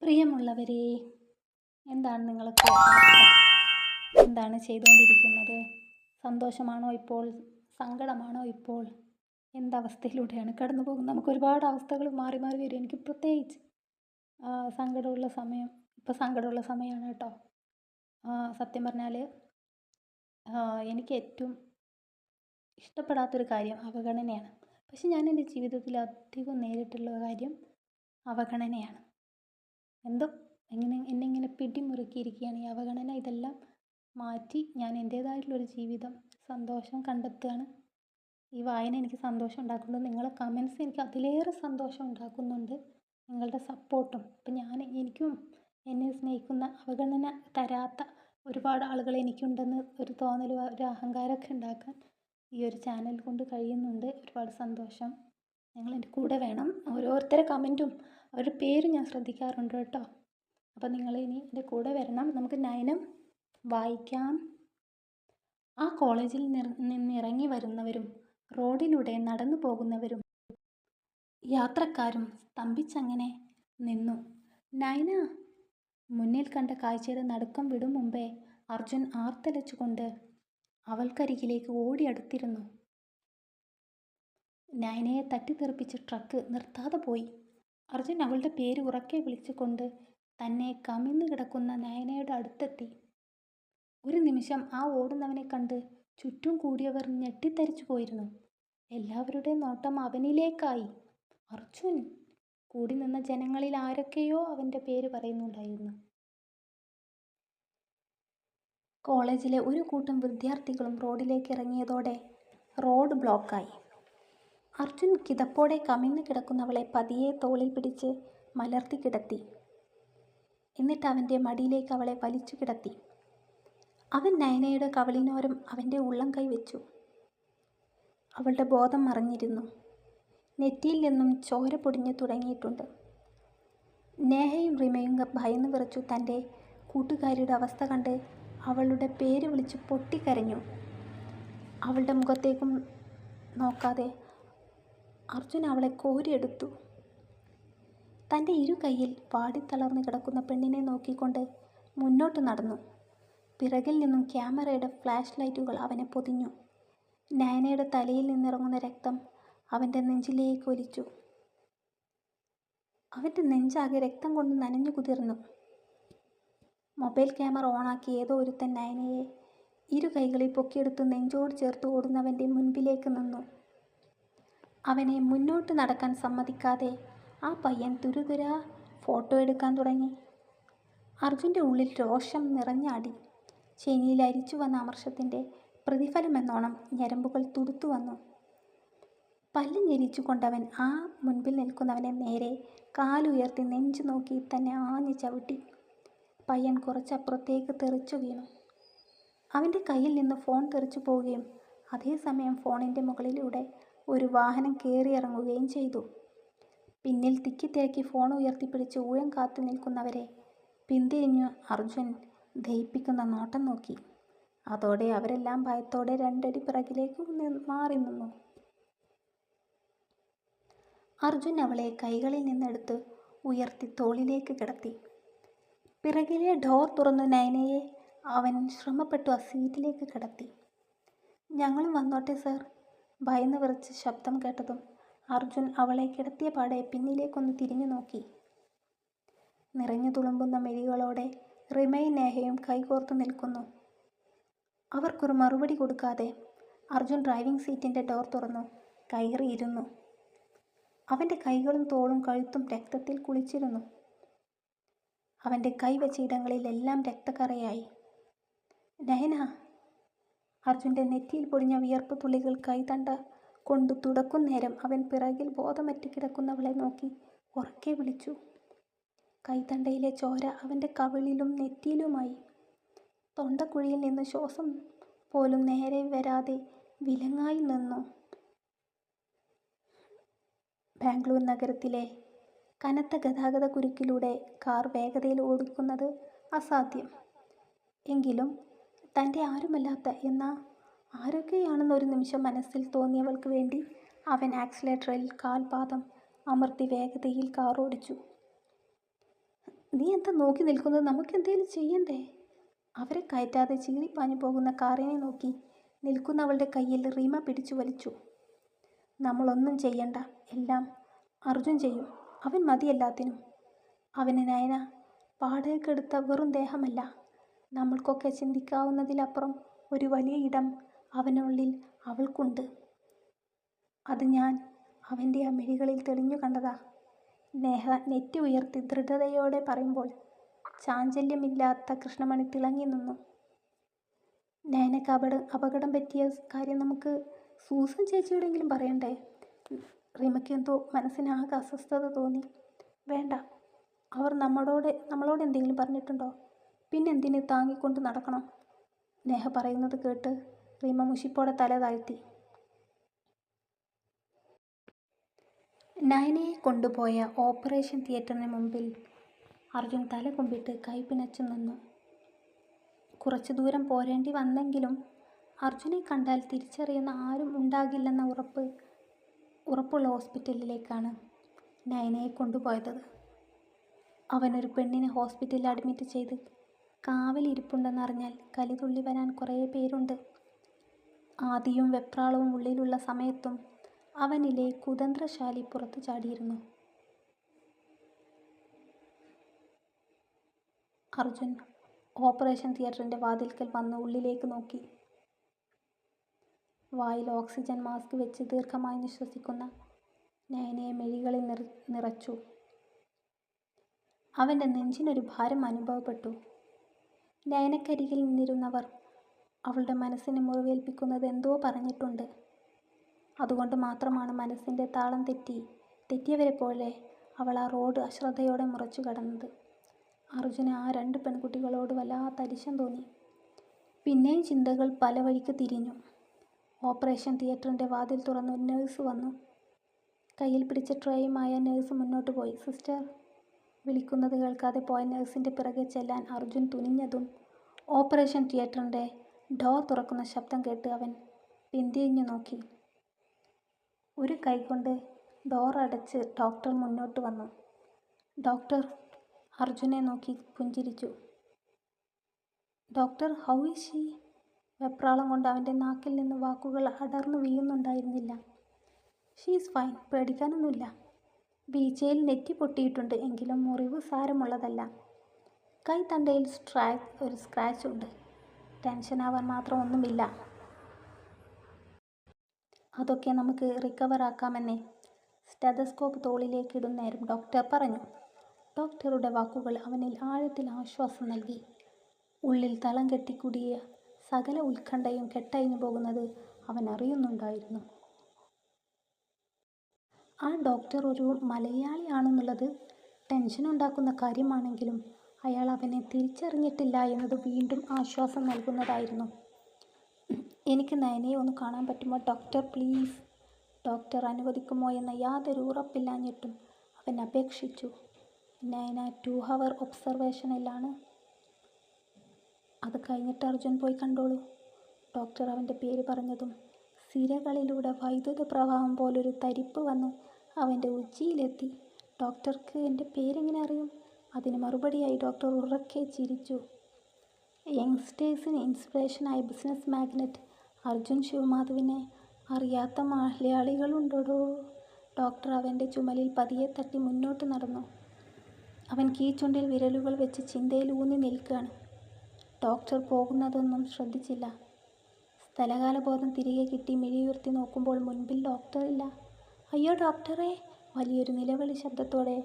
പ്രിയമുള്ളവരെ, എന്താണ് നിങ്ങളൊക്കെ അവസ്ഥ? എന്താണ് ചെയ്തുകൊണ്ടിരിക്കുന്നത്? സന്തോഷമാണോ ഇപ്പോൾ? സങ്കടമാണോ ഇപ്പോൾ? എന്തവസ്ഥയിലൂടെയാണ് കടന്നു പോകുന്നത്? നമുക്ക് ഒരുപാട് അവസ്ഥകൾ മാറി മാറി വരും. എനിക്ക് പ്രത്യേകിച്ച് സങ്കടമുള്ള സമയം, ഇപ്പോൾ സങ്കടമുള്ള സമയമാണ് കേട്ടോ. സത്യം പറഞ്ഞാൽ എനിക്ക് ഏറ്റവും ഇഷ്ടപ്പെടാത്തൊരു കാര്യം അവഗണനയാണ്. പക്ഷെ ഞാൻ എൻ്റെ ജീവിതത്തിൽ അധികം നേരിട്ടുള്ള കാര്യം അവഗണനയാണ്. എന്തോ എന്നെ ഇങ്ങനെ പിടിമുറുക്കിയിരിക്കുകയാണ് ഈ അവഗണന. ഇതെല്ലാം മാറ്റി ഞാൻ എൻ്റേതായിട്ടുള്ളൊരു ജീവിതം, സന്തോഷം കണ്ടെത്തുകയാണ്. ഈ വായന എനിക്ക് സന്തോഷം ഉണ്ടാക്കുന്നുണ്ട്. നിങ്ങളെ കമൻസ് എനിക്ക് അതിലേറെ സന്തോഷം ഉണ്ടാക്കുന്നുണ്ട്. നിങ്ങളുടെ സപ്പോർട്ടും. ഇപ്പം എനിക്കും എന്നെ സ്നേഹിക്കുന്ന, അവഗണന തരാത്ത ഒരുപാട് ആളുകൾ എനിക്കുണ്ടെന്ന് ഒരു തോന്നൽ, ഒരു അഹങ്കാരമൊക്കെ ഉണ്ടാക്കാൻ ഈ ഒരു ചാനൽ കൊണ്ട് കഴിയുന്നുണ്ട്. ഒരുപാട് സന്തോഷം. നിങ്ങൾ എൻ്റെ കൂടെ വേണം. ഓരോരുത്തരുടെ കമൻറ്റും അവരുടെ പേരും ഞാൻ ശ്രദ്ധിക്കാറുണ്ട് കേട്ടോ. അപ്പോൾ നിങ്ങൾ ഇനി എൻ്റെ കൂടെ വരണം. നമുക്ക് നയനം വായിക്കാം. ആ കോളേജിൽ നിന്നിറങ്ങി വരുന്നവരും റോഡിലൂടെ നടന്നു പോകുന്നവരും യാത്രക്കാരും സ്തംഭിച്ചങ്ങനെ നിന്നു. നയന മുന്നിൽ കണ്ട കാഴ്ചയുടെ നടുക്കം വിടും മുമ്പേ അർജുൻ ആർത്തലച്ചുകൊണ്ട് അവൾക്കരികിലേക്ക് ഓടിയടുത്തിരുന്നു. നയനയെ തട്ടിത്തെറിപ്പിച്ച് ട്രക്ക് നിർത്താതെ പോയി. അർജുൻ അവളുടെ പേര് ഉറക്കെ വിളിച്ചുകൊണ്ട് തന്നെ കമിഴ്ന്നു കിടക്കുന്ന നയനയുടെ അടുത്തെത്തി. ഒരു നിമിഷം ആ ഓടുന്നവനെ കണ്ട് ചുറ്റും കൂടിയവർ ഞെട്ടിത്തരിച്ചു പോയിരുന്നു. എല്ലാവരുടെയും നോട്ടം അവനിലേക്കായി. അർജുൻ! കൂടി നിന്ന ജനങ്ങളിൽ ആരൊക്കെയോ അവൻ്റെ പേര് പറയുന്നുണ്ടായിരുന്നു. കോളേജിലെ ഒരു കൂട്ടം വിദ്യാർത്ഥികളും റോഡിലേക്ക് ഇറങ്ങിയതോടെ റോഡ് ബ്ലോക്കായി. അർജുൻ കിതപ്പോടെ കമിഴ്ന്നു കിടക്കുന്നവളെ പതിയെ തോളിൽ പിടിച്ച് മലർത്തി കിടത്തി. എന്നിട്ട് അവൻ്റെ മടിയിലേക്ക് അവളെ വലിച്ചു കിടത്തി. അവൻ നയനയുടെ കവിളിനോരം അവൻ്റെ ഉള്ളം കൈ വെച്ചു. അവളുടെ ബോധം മറഞ്ഞിരുന്നു. നെറ്റിയിൽ നിന്നും ചോര പൊടിഞ്ഞു തുടങ്ങിയിട്ടുണ്ട്. നേഹയും റിമയും ഭയന്നു വിറച്ചു. തൻ്റെ കൂട്ടുകാരിയുടെ അവസ്ഥ കണ്ട് അവളുടെ പേര് വിളിച്ച് പൊട്ടിക്കരഞ്ഞു. അവളുടെ മുഖത്തേക്കും നോക്കാതെ അർജുൻ അവളെ കോരിയെടുത്തു. തൻ്റെ ഇരു കൈയിൽ വാടിത്തളർന്ന് കിടക്കുന്ന പെണ്ണിനെ നോക്കിക്കൊണ്ട് മുന്നോട്ട് നടന്നു. പിറകിൽ നിന്നും ക്യാമറയുടെ ഫ്ലാഷ് ലൈറ്റുകൾ അവനെ പൊതിഞ്ഞു. നയനയുടെ തലയിൽ നിന്നിറങ്ങുന്ന രക്തം അവൻ്റെ നെഞ്ചിലേക്ക് ഒലിച്ചു. അവൻ്റെ നെഞ്ചാകെ രക്തം കൊണ്ട് നനഞ്ഞു കുതിർന്നു. മൊബൈൽ ക്യാമറ ഓണാക്കി ഏതോ ഒരുത്തൻ നയനയെ ഇരു കൈകളിൽ പൊക്കിയെടുത്ത് നെഞ്ചോട് ചേർത്ത് ഓടുന്നവൻ്റെ മുൻപിലേക്ക് നിന്നു. അവനെ മുന്നോട്ട് നടക്കാൻ സമ്മതിക്കാതെ ആ പയ്യൻ തുരുതുരാ ഫോട്ടോ എടുക്കാൻ തുടങ്ങി. അർജുൻ്റെ ഉള്ളിൽ രോഷം നിറഞ്ഞാടി. ചെനിയിൽ അരിച്ചു വന്ന അമർഷത്തിൻ്റെ പ്രതിഫലമെന്നോണം ഞരമ്പുകൾ തുടുത്തു വന്നു. പല്ല് ഞെരിച്ചു കൊണ്ടവൻ ആ മുൻപിൽ നിൽക്കുന്നവനെ നേരെ കാലുയർത്തി നെഞ്ചു നോക്കി തന്നെ ആഞ്ഞു ചവിട്ടി. പയ്യൻ കുറച്ചപ്പുറത്തേക്ക് തെറിച്ചു വീണു. അവൻ്റെ കയ്യിൽ നിന്ന് ഫോൺ തെറിച്ചു പോവുകയും അതേസമയം ഫോണിൻ്റെ മുകളിലൂടെ ഒരു വാഹനം കയറിയിറങ്ങുകയും ചെയ്തു. പിന്നിൽ തിക്കിത്തിരക്കി ഫോൺ ഉയർത്തിപ്പിടിച്ച് ഊഴം കാത്തു നിൽക്കുന്നവരെ പിന്തിരിഞ്ഞു അർജുൻ ദഹിപ്പിക്കുന്ന നോട്ടം നോക്കി. അതോടെ അവരെല്ലാം ഭയത്തോടെ രണ്ടടി പിറകിലേക്ക് മാറി നിന്നു. അർജുൻ അവളെ കൈകളിൽ നിന്നെടുത്ത് ഉയർത്തി തോളിലേക്ക് കിടത്തി. പിറകിലെ ഡോർ തുറന്നു നയനയെ അവൻ ശ്രമപ്പെട്ടു ആ സീറ്റിലേക്ക് കിടത്തി. ഞങ്ങളും വന്നോട്ടെ സർ? ഭയന്ന് വിറച്ച് ശബ്ദം കേട്ടതും അർജുൻ അവളെ കിടത്തിയ പാടെ പിന്നിലേക്കൊന്ന് തിരിഞ്ഞു നോക്കി. നിറഞ്ഞു തുളുമ്പുന്ന മിഴികളോടെ റിമയും നേഹയും കൈകോർത്തു നിൽക്കുന്നു. അവർക്കൊരു മറുപടി കൊടുക്കാതെ അർജുൻ ഡ്രൈവിംഗ് സീറ്റിൻ്റെ ഡോർ തുറന്നു കയറിയിരുന്നു. അവൻ്റെ കൈകളും തോളും കഴുത്തും രക്തത്തിൽ കുളിച്ചിരുന്നു. അവൻ്റെ കൈവച്ച ഇടങ്ങളിലെല്ലാം രക്തക്കറയായി. നയന! അർജുൻ്റെ നെറ്റിയിൽ പൊടിഞ്ഞ വിയർപ്പ് തുള്ളികൾ കൈതണ്ട കൊണ്ട് തുടക്കും നേരം അവൻ പിറകിൽ ബോധമറ്റ് കിടക്കുന്നവളെ നോക്കി ഉറക്കെ വിളിച്ചു. കൈതണ്ടയിലെ ചോര അവൻ്റെ കവിളിലും നെറ്റിയിലുമായി. തൊണ്ടക്കുഴിയിൽ നിന്ന് ശ്വാസം പോലും നേരെ വരാതെ വിലങ്ങായി നിന്നു. ബാംഗ്ലൂർ നഗരത്തിലെ കനത്ത ഗതാഗത കുരുക്കിലൂടെ കാർ വേഗതയിൽ ഓടിക്കുന്നത് അസാധ്യം. എങ്കിലും തൻ്റെ ആരുമല്ലാത്ത എന്നാൽ ആരൊക്കെയാണെന്നൊരു നിമിഷം മനസ്സിൽ തോന്നിയവൾക്ക് വേണ്ടി അവൻ ആക്സിലേറ്ററിൽ കാൽപാദം അമർത്തി വേഗതയിൽ കാർ ഓടിച്ചു. നീ എന്താ നോക്കി നിൽക്കുന്നത്? നമുക്ക് എന്തെങ്കിലും ചെയ്യണ്ടേ? അവരെ കയറ്റാതെ ചീറിപ്പാഞ്ഞു പോകുന്ന കാറിനെ നോക്കി നിൽക്കുന്നവളുടെ കയ്യിൽ റീമ പിടിച്ചു വലിച്ചു. നമ്മളൊന്നും ചെയ്യണ്ട, എല്ലാം അർജുൻ ചെയ്യും. അവൻ മതി എല്ലാത്തിനും. അവന് നയന വാടകയ്ക്കെടുത്ത വെറും ദേഹമല്ല, നമ്മൾക്കൊക്കെ ചിന്തിക്കാവുന്നതിലപ്പുറം ഒരു വലിയ ഇടം അവനുള്ളിൽ അവൾക്കുണ്ട്. അത് ഞാൻ അവൻ്റെ ആ മിഴികളിൽ തെളിഞ്ഞു കണ്ടതാ. നേഹ നെറ്റി ഉയർത്തി ദൃഢതയോടെ പറയുമ്പോൾ ചാഞ്ചല്യമില്ലാത്ത കൃഷ്ണമണി തിളങ്ങി നിന്നു. നയനക്ക് അപകടം പറ്റിയ കാര്യം നമുക്ക് സൂസൻ ചേച്ചിയോടെങ്കിലും പറയണ്ടേ? റീമയ്ക്ക് എന്തോ മനസ്സിനാകെ അസ്വസ്ഥത തോന്നി. വേണ്ട, അവർ നമ്മളോട് എന്തെങ്കിലും പറഞ്ഞിട്ടുണ്ടോ? പിന്നെന്തിന് താങ്ങിക്കൊണ്ട് നടക്കണം? നേഹ പറയുന്നത് കേട്ട് റീമ മുഷിപ്പോടെ തല താഴ്ത്തി. നയനയെ കൊണ്ടുപോയ ഓപ്പറേഷൻ തിയേറ്ററിന് മുമ്പിൽ അർജുൻ തല കുമ്പിട്ട് കൈ പിണച്ചു നിന്നു. കുറച്ചു ദൂരം പോരേണ്ടി വന്നെങ്കിലും അർജുനെ കണ്ടാൽ തിരിച്ചറിയുന്ന ആരും ഉണ്ടാകില്ലെന്ന ഉറപ്പുള്ള ഹോസ്പിറ്റലിലേക്കാണ് നയനയെ കൊണ്ടുപോയത്. അവനൊരു പെണ്ണിനെ ഹോസ്പിറ്റലിൽ അഡ്മിറ്റ് ചെയ്ത് കാവലിരിപ്പുണ്ടെന്നറിഞ്ഞാൽ കലിതുള്ളി വരാൻ കുറേ പേരുണ്ട്. ആദിയും വെപ്രാളവും ഉള്ളിലുള്ള സമയത്തും അവനിലെ കുതന്ത്രശാലി പുറത്തു ചാടിയിരുന്നു. അർജുൻ ഓപ്പറേഷൻ തിയേറ്ററിൻ്റെ വാതിൽക്കൽ വന്ന് ഉള്ളിലേക്ക് നോക്കി. വായിൽ ഓക്സിജൻ മാസ്ക് വെച്ച് ദീർഘമായി നിശ്വസിക്കുന്ന നയനയെ മിഴികളിൽ നിറച്ചു. അവൻ്റെ നെഞ്ചിനൊരു ഭാരം അനുഭവപ്പെട്ടു. നയനക്കരികിൽ നിന്നിരുന്നവർ അവളുടെ മനസ്സിനെ മുറിവേൽപ്പിക്കുന്നത് എന്തോ പറഞ്ഞിട്ടുണ്ട്. അതുകൊണ്ട് മാത്രമാണ് മനസ്സിൻ്റെ താളം തെറ്റിയവരെ പോലെ അവൾ ആ റോഡ് അശ്രദ്ധയോടെ മുറച്ചു കടന്നത്. അർജുന് ആ 2 പെൺകുട്ടികളോട് വല്ലാത്ത അരിശം തോന്നി. പിന്നെയും ചിന്തകൾ പല വഴിക്ക് തിരിഞ്ഞു. ഓപ്പറേഷൻ തിയേറ്ററിൻ്റെ വാതിൽ തുറന്ന് ഒരു നേഴ്സ് വന്നു. കയ്യിൽ പിടിച്ച ട്രേയുമായ നേഴ്സ് മുന്നോട്ട് പോയി. സിസ്റ്റർ വിളിക്കുന്നത് കേൾക്കാതെ പോയ നേഴ്സിൻ്റെ പിറകെ ചെല്ലാൻ അർജുൻ തുനിഞ്ഞതും ഓപ്പറേഷൻ തിയേറ്ററിൻ്റെ ഡോർ തുറക്കുന്ന ശബ്ദം കേട്ട് അവൻ പിന്തിരിഞ്ഞു നോക്കി. ഒരു കൈകൊണ്ട് ഡോർ അടച്ച് ഡോക്ടർ മുന്നോട്ട് വന്നു. ഡോക്ടർ അർജുനെ നോക്കി പുഞ്ചിരിച്ചു. Doctor, how is she? വെപ്രാളം കൊണ്ട് അവൻ്റെ നാക്കിൽ നിന്ന് വാക്കുകൾ അടർന്നു വീഴുന്നുണ്ടായിരുന്നില്ല. ഷീസ് ഫൈൻ, പേടിക്കാനൊന്നുമില്ല. വീഴ്ചയിൽ നെറ്റി പൊട്ടിയിട്ടുണ്ട്, എങ്കിലും മുറിവ് സാരമുള്ളതല്ല. കൈത്തണ്ടയിൽ ഒരു സ്ക്രാച്ച് ഉണ്ട്. ടെൻഷനാവാൻ മാത്രം ഒന്നുമില്ല. അതൊക്കെ നമുക്ക് റിക്കവർ ആക്കാമെന്നേ സ്റ്റെതസ്കോപ്പ് തോളിലേക്ക് ഇടുന്നേരം ഡോക്ടർ പറഞ്ഞു. ഡോക്ടറുടെ വാക്കുകൾ അവനിൽ ആഴത്തിൽ ആശ്വാസം നൽകി. ഉള്ളിൽ തളം കെട്ടിക്കൂടിയ സകല ഉത്കണ്ഠയും കെട്ടഴിഞ്ഞു പോകുന്നത് അവൻ അറിയുന്നുണ്ടായിരുന്നു. ആ ഡോക്ടർ ഒരു മലയാളിയാണെന്നുള്ളത് ടെൻഷനുണ്ടാക്കുന്ന കാര്യമാണെങ്കിലും അയാൾ അവനെ തിരിച്ചറിഞ്ഞിട്ടില്ല എന്നത് വീണ്ടും ആശ്വാസം നൽകുന്നതായിരുന്നു. എനിക്ക് നയനയെ ഒന്ന് കാണാൻ പറ്റുമോ ഡോക്ടർ, പ്ലീസ്? ഡോക്ടർ അനുവദിക്കുമോ എന്ന യാതൊരു ഉറപ്പില്ലാഞ്ഞിട്ടും അവൻ അപേക്ഷിച്ചു. നയന 2 hour ഒബ്സർവേഷനിലാണ്. അത് കഴിഞ്ഞിട്ട് അർജുൻ പോയി കണ്ടോളൂ. ഡോക്ടർ അവൻ്റെ പേര് പറഞ്ഞതും സിരകളിലൂടെ വൈദ്യുത പ്രവാഹം പോലൊരു തരിപ്പ് വന്ന് അവൻ്റെ ഉച്ചിയിലെത്തി. ഡോക്ടർക്ക് എൻ്റെ പേരെങ്ങനെ അറിയും? അതിന് മറുപടിയായി ഡോക്ടർ ഉറക്കെ ചിരിച്ചു. യങ്സ്റ്റേഴ്സിന് ഇൻസ്പിറേഷനായ ബിസിനസ് മാഗ്നറ്റ് അർജുൻ ശിവമാധവിനെ അറിയാത്ത മലയാളികളുണ്ടോ? ഡോക്ടർ അവൻ്റെ ചുമലിൽ പതിയെ തട്ടി മുന്നോട്ട് നടന്നു. അവൻ കീഴ്ചുണ്ടിൽ വിരലുകൾ വെച്ച് ചിന്തയിൽ ഊന്നി നിൽക്കുകയാണ്. ഡോക്ടർ പോകുന്നതൊന്നും ശ്രദ്ധിച്ചില്ല. സ്ഥലകാലബോധം തിരികെ കിട്ടി മിഴിയുയർത്തി നോക്കുമ്പോൾ മുൻപിൽ ഡോക്ടറില്ല. അയ്യോ ഡോക്ടറെ! വലിയൊരു നിലവിളി ശബ്ദത്തോടെ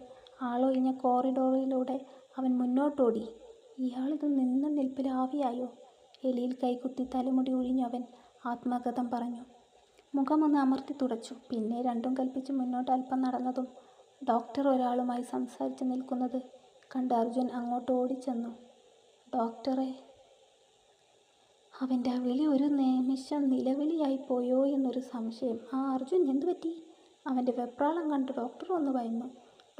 ആളൊഴിഞ്ഞ കോറിഡോറിലൂടെ അവൻ മുന്നോട്ടോടി. ഇയാളിത് നിന്ന നിൽപ്പിൽ ആവിയായോ? എലിയിൽ കൈകുത്തി തലമുടി ഒഴിഞ്ഞു അവൻ ആത്മഗതം പറഞ്ഞു. മുഖമൊന്ന് അമർത്തി തുടച്ചു. പിന്നെ രണ്ടും കൽപ്പിച്ച് മുന്നോട്ട് അല്പം നടന്നതും ഡോക്ടർ ഒരാളുമായി സംസാരിച്ച് നിൽക്കുന്നത് കണ്ട് അർജുൻ അങ്ങോട്ട് ഓടിച്ചെന്നു. ഡോക്ടറെ! അവൻ്റെ ആ വിളി ഒരു നിമിഷം നിലവിളിയായി പോയോ എന്നൊരു സംശയം. ആ അർജുൻ, എന്തു പറ്റി? അവൻ്റെ വെപ്രാളം കണ്ട് ഡോക്ടർ ഒന്ന് ഭയന്നു.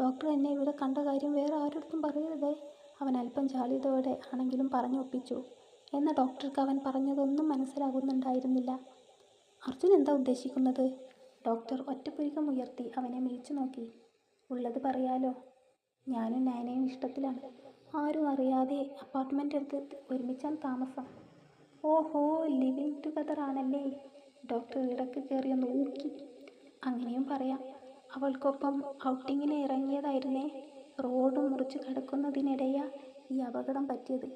ഡോക്ടർ, എന്നെ ഇവിടെ കണ്ട കാര്യം വേറെ ആരോടും പറയരുതേ, അവൻ അല്പം ജാള്യതയോടെ ആണെങ്കിലും പറഞ്ഞൊപ്പിച്ചു. എന്നാൽ ഡോക്ടർക്ക് അവൻ പറഞ്ഞതൊന്നും മനസ്സിലാകുന്നുണ്ടായിരുന്നില്ല. അർജുൻ എന്താ ഉദ്ദേശിക്കുന്നത്? ഡോക്ടർ ഒറ്റപ്പുരികം ഉയർത്തി അവനെ മിഴിച്ചു നോക്കി. ഉള്ളത് പറയാലോ, ഞാനും നയനയും ഇഷ്ടത്തിലാണ്. ആരും അറിയാതെ അപ്പാർട്ട്മെൻ്റ് എടുത്ത് ഒരുമിച്ചാണ് താമസം. ഓഹോ, ലിവിങ് ടുഗദർ ആണല്ലേ? ഡോക്ടർ ഇടയ്ക്ക് കയറിയൊന്ന് ഊക്കി. അങ്ങനെയും പറയാം. അവൾക്കൊപ്പം ഔട്ടിങ്ങിന് ഇറങ്ങിയതായിരുന്നേ. റോഡ് മുറിച്ച് കടക്കുന്നതിനിടെയാ ഈ അപകടം പറ്റിയത്.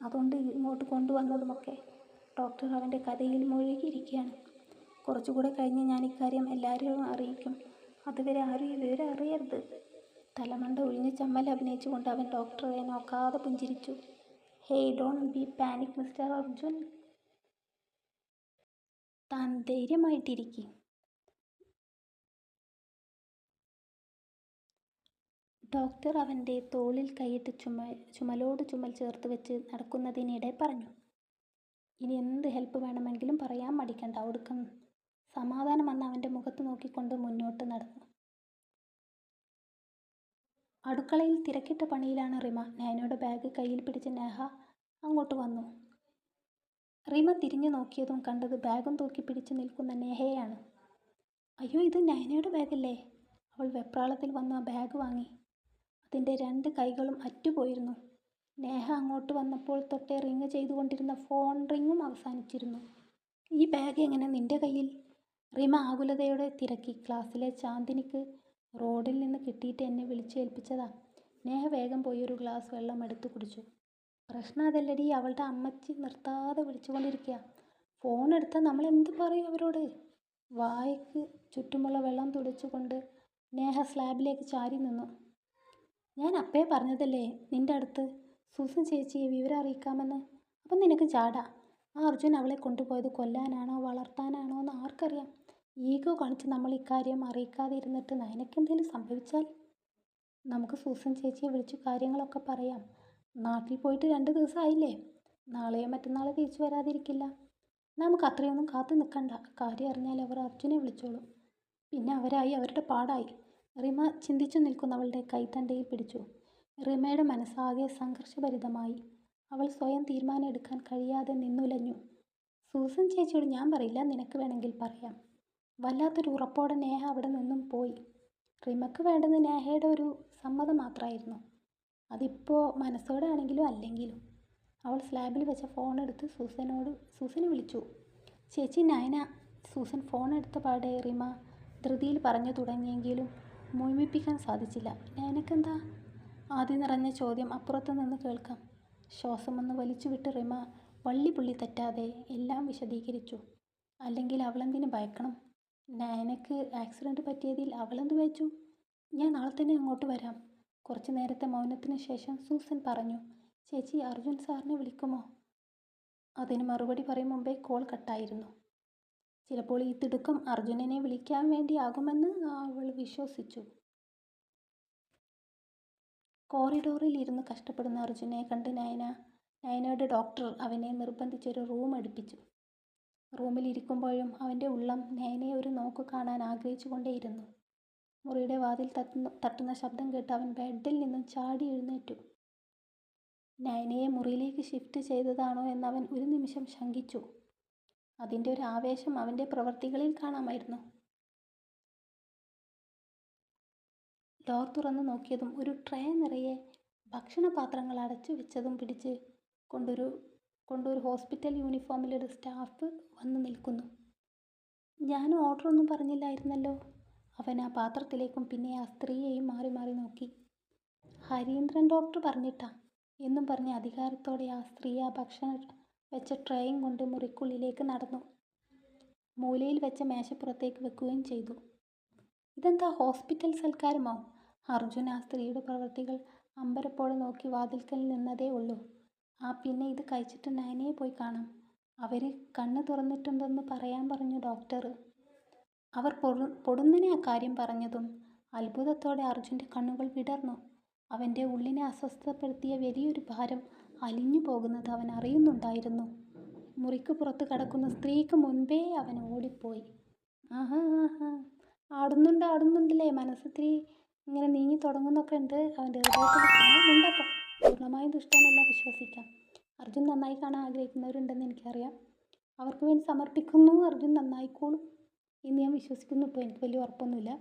അതുകൊണ്ട് ഇങ്ങോട്ട് കൊണ്ടുവന്നതുമൊക്കെ. ഡോക്ടർ അവൻ്റെ കഥയിൽ മുഴുകിയിരിക്കുകയാണ്. കുറച്ചുകൂടെ കഴിഞ്ഞ് ഞാൻ ഇക്കാര്യം എല്ലാവരെയും അറിയിക്കും. അതുവരെ ആരും ഈ വിവരം അറിയരുത്. തലമണ്ട ഒഴിഞ്ഞ് ചമ്മൽ അഭിനയിച്ചുകൊണ്ട് അവൻ ഡോക്ടറെ നോക്കാതെ പുഞ്ചിരിച്ചു. Hey, don't be panic mister Arjun. താൻ ധൈര്യമായിട്ടിരിക്കും. ഡോക്ടർ അവൻ്റെ തോളിൽ കൈയിട്ട് ചുമലോട് ചുമൽ ചേർത്ത് വെച്ച് നടക്കുന്നതിനിടെ പറഞ്ഞു. ഇനി എന്ത് ഹെൽപ്പ് വേണമെങ്കിലും പറയാൻ മടിക്കണ്ട. ഒടുക്കം സമാധാനം വന്ന് അവൻ്റെ മുഖത്ത് നോക്കിക്കൊണ്ട് മുന്നോട്ട് നടന്നു. അടുക്കളയിൽ തിരക്കിട്ട പണിയിലാണ് റിമ. നയനയുടെ ബാഗ് കയ്യിൽ പിടിച്ച് നേഹ അങ്ങോട്ട് വന്നു. റിമ തിരിഞ്ഞു നോക്കിയതും കണ്ടത് ബാഗും തൂക്കി പിടിച്ച് നിൽക്കുന്ന നേഹയാണ്. അയ്യോ, ഇത് നയനയുടെ ബാഗല്ലേ? അവൾ വെപ്രാളത്തിൽ വന്ന് ആ ബാഗ് വാങ്ങി. അതിൻ്റെ 2 കൈകളും അറ്റുപോയിരുന്നു. നേഹ അങ്ങോട്ട് വന്നപ്പോൾ തൊട്ടേ റിങ് ചെയ്തുകൊണ്ടിരുന്ന ഫോൺ റിങ്ങും അവസാനിച്ചിരുന്നു. ഈ ബാഗ് എങ്ങനെ നിന്റെ കയ്യിൽ? റിമ ആകുലതയോടെ തിരക്കി. ക്ലാസ്സിലെ ചാന്ദിനിക്ക് റോഡിൽ നിന്ന് കിട്ടിയിട്ട് എന്നെ വിളിച്ചേൽപ്പിച്ചതാ. നേഹ വേഗം പോയി ഒരു ഗ്ലാസ് വെള്ളം എടുത്തു കുടിച്ചു. പ്രശ്നം അതല്ലടി, അവളുടെ അമ്മച്ചി നിർത്താതെ വിളിച്ചുകൊണ്ടിരിക്കുക. ഫോൺ എടുത്താൽ നമ്മൾ എന്ത് പറയും അവരോട്? വായ്ക്ക് ചുറ്റുമുള്ള വെള്ളം തുടച്ചുകൊണ്ട് നേഹ സ്ലാബിലേക്ക് ചാരി നിന്നു. ഞാൻ അപ്പേ പറഞ്ഞതല്ലേ നിന്റെ അടുത്ത് സൂസൻ ചേച്ചിയെ വിവരം അറിയിക്കാമെന്ന്. അപ്പം നിനക്ക് ചാടാ. ആ അർജുൻ അവളെ കൊണ്ടുപോയത് കൊല്ലാനാണോ വളർത്താനാണോ എന്ന് ആർക്കറിയാം? ഈഗോ കാണിച്ച് നമ്മൾ ഇക്കാര്യം അറിയിക്കാതെ ഇരുന്നിട്ട് നയനക്കെന്തെങ്കിലും സംഭവിച്ചാൽ? നമുക്ക് സൂസൻ ചേച്ചിയെ വിളിച്ചു കാര്യങ്ങളൊക്കെ പറയാം. നാട്ടിൽ പോയിട്ട് 2 ദിവസമായില്ലേ? നാളെയോ മറ്റന്നാളോ തിരിച്ചു വരാതിരിക്കില്ല. നമുക്ക് അത്രയൊന്നും കാത്തു നിൽക്കണ്ട. കാര്യം അറിഞ്ഞാൽ അവർ അർജുനെ വിളിച്ചോളും. പിന്നെ അവരായി അവരുടെ പാടായി. റിമ ചിന്തിച്ചു നിൽക്കുന്നവളുടെ കൈത്തണ്ടയിൽ പിടിച്ചു. റിമയുടെ മനസ്സാകെ സംഘർഷഭരിതമായി. അവൾ സ്വയം തീരുമാനം എടുക്കാൻ കഴിയാതെ നിന്നുലഞ്ഞു. സൂസൻ ചേച്ചിയോട് ഞാൻ പറയില്ല, നിനക്ക് വേണമെങ്കിൽ പറയാം. വല്ലാത്തൊരു ഉറപ്പോടെ നേഹ അവിടെ നിന്നും പോയി. റിമക്ക് വേണ്ടത് നേഹയുടെ ഒരു സമ്മതം മാത്രമായിരുന്നു. അതിപ്പോൾ മനസ്സോടെ ആണെങ്കിലും അല്ലെങ്കിലും. അവൾ സ്ലാബിൽ വെച്ച ഫോൺ എടുത്ത് സൂസനെ വിളിച്ചു. ചേച്ചി, നയന. സൂസൻ ഫോൺ എടുത്ത പാടെ റിമ ധൃതിയിൽ പറഞ്ഞു തുടങ്ങിയെങ്കിലും മുഴുമിപ്പിക്കാൻ സാധിച്ചില്ല. നയനക്കെന്താ? ആദ്യം നിറഞ്ഞ ചോദ്യം അപ്പുറത്തു നിന്ന് കേൾക്കാം. ശ്വാസമൊന്ന് വലിച്ചുവിട്ട് റിമ വള്ളിപുള്ളി തെറ്റാതെ എല്ലാം വിശദീകരിച്ചു. അല്ലെങ്കിൽ അവളെന്തിന് ഭയക്കണം? നയനക്ക് ആക്സിഡൻറ്റ് പറ്റിയതിൽ അവളെന്ത് വെച്ചു? ഞാൻ നാളെ തന്നെ അങ്ങോട്ട് വരാം. കുറച്ചു നേരത്തെ മൗനത്തിന് ശേഷം സൂസൻ പറഞ്ഞു. ചേച്ചി, അർജുൻ സാറിനെ വിളിക്കുമോ? അതിന് മറുപടി പറയും മുമ്പേ കോൾ കട്ടായിരുന്നു. ചിലപ്പോൾ ഈ തിടുക്കം അർജുനനെ വിളിക്കാൻ വേണ്ടിയാകുമെന്ന് അവൾ വിശ്വസിച്ചു. കോറിഡോറിൽ ഇരുന്ന് കഷ്ടപ്പെടുന്ന അർജുനെ കണ്ട് നയനയുടെ ഡോക്ടർ അവനെ നിർബന്ധിച്ചൊരു റൂം അടുപ്പിച്ചു. റൂമിൽ ഇരിക്കുമ്പോഴും അവൻ്റെ ഉള്ളം നയനയെ ഒരു നോക്കു കാണാൻ ആഗ്രഹിച്ചുകൊണ്ടേയിരുന്നു. മുറിയുടെ വാതിൽ തട്ടുന്ന ശബ്ദം കേട്ട് അവൻ ബെഡിൽ നിന്നും ചാടി എഴുന്നേറ്റു. നയനയെ മുറിയിലേക്ക് ഷിഫ്റ്റ് ചെയ്തതാണോ എന്നവൻ ഒരു നിമിഷം ശങ്കിച്ചു. അതിൻ്റെ ഒരു ആവേശം അവൻ്റെ പ്രവൃത്തികളിൽ കാണാമായിരുന്നു. ഡോർ തുറന്നു നോക്കിയതും ഒരു ട്രേ നിറയെ ഭക്ഷണപാത്രങ്ങൾ അടച്ചു വെച്ചതും പിടിച്ച് കൊണ്ടൊരു ഹോസ്പിറ്റൽ യൂണിഫോമിലൊരു സ്റ്റാഫ് വന്ന് നിൽക്കുന്നു. ഞാൻ ഓർഡറൊന്നും പറഞ്ഞില്ലായിരുന്നല്ലോ. അവൻ ആ പാത്രത്തിലേക്കും പിന്നെ ആ സ്ത്രീയെയും മാറി മാറി നോക്കി. ഹരീന്ദ്രൻ ഡോക്ടർ പറഞ്ഞിട്ടാ എന്നും പറഞ്ഞ് അധികാരത്തോടെ ആ സ്ത്രീ ആ ഭക്ഷണം വെച്ച ട്രേയും കൊണ്ട് മുറിക്കുള്ളിലേക്ക് നടന്നു. മൂലയിൽ വെച്ച മേശപ്പുറത്തേക്ക് വെക്കുകയും ചെയ്തു. ഇതെന്താ, ഹോസ്പിറ്റൽ സൽക്കാരമോ? അർജുൻ ആ സ്ത്രീയുടെ പ്രവൃത്തികൾ അമ്പരപ്പോടെ നോക്കി വാതിൽക്കൽ നിന്നതേ ഉള്ളൂ. പിന്നെ ഇത് കഴിച്ചിട്ട് നയനയെ പോയി കാണാം. അവർ കണ്ണ് തുറന്നിട്ടുണ്ടെന്ന് പറയാൻ പറഞ്ഞു ഡോക്ടർ. അവർ പൊടുന്നനെ ആ കാര്യം പറഞ്ഞതും അത്ഭുതത്തോടെ അർജുൻ്റെ കണ്ണുകൾ വിടർന്നു. അവൻ്റെ ഉള്ളിനെ അസ്വസ്ഥപ്പെടുത്തിയ വലിയൊരു ഭാരം അലിഞ്ഞു പോകുന്നത് അവൻ അറിയുന്നുണ്ടായിരുന്നു. മുറിക്ക് പുറത്ത് കിടക്കുന്ന സ്ത്രീക്ക് മുൻപേ അവൻ ഓടിപ്പോയി. ആഹാ ആഹാ, ആടുന്നുണ്ടല്ലേ, മനസ്സിത്തിരി ഇങ്ങനെ നീങ്ങി തുടങ്ങുന്നൊക്കെ ഉണ്ട് അവൻ്റെ ഹൃദയത്തിൽ. ഉണ്ടപ്പം പൂർണ്ണമായും ദുഷ്ടനല്ല, വിശ്വസിക്കാം. അർജുൻ നന്നായി കാണാൻ ആഗ്രഹിക്കുന്നവരുണ്ടെന്ന് എനിക്കറിയാം. അവർക്ക് വേണ്ടി സമർപ്പിക്കുന്നു. അർജുൻ നന്നായിക്കോളും എന്ന് ഞാൻ വിശ്വസിക്കുന്നു. ഇപ്പോൾ എനിക്ക് വലിയ ഉറപ്പൊന്നുമില്ല.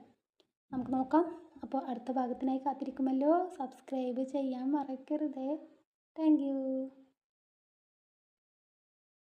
നമുക്ക് നോക്കാം. അപ്പോൾ അടുത്ത ഭാഗത്തിനായി കാത്തിരിക്കുമല്ലോ. സബ്സ്ക്രൈബ് ചെയ്യാൻ മറക്കരുതേ. Thank you.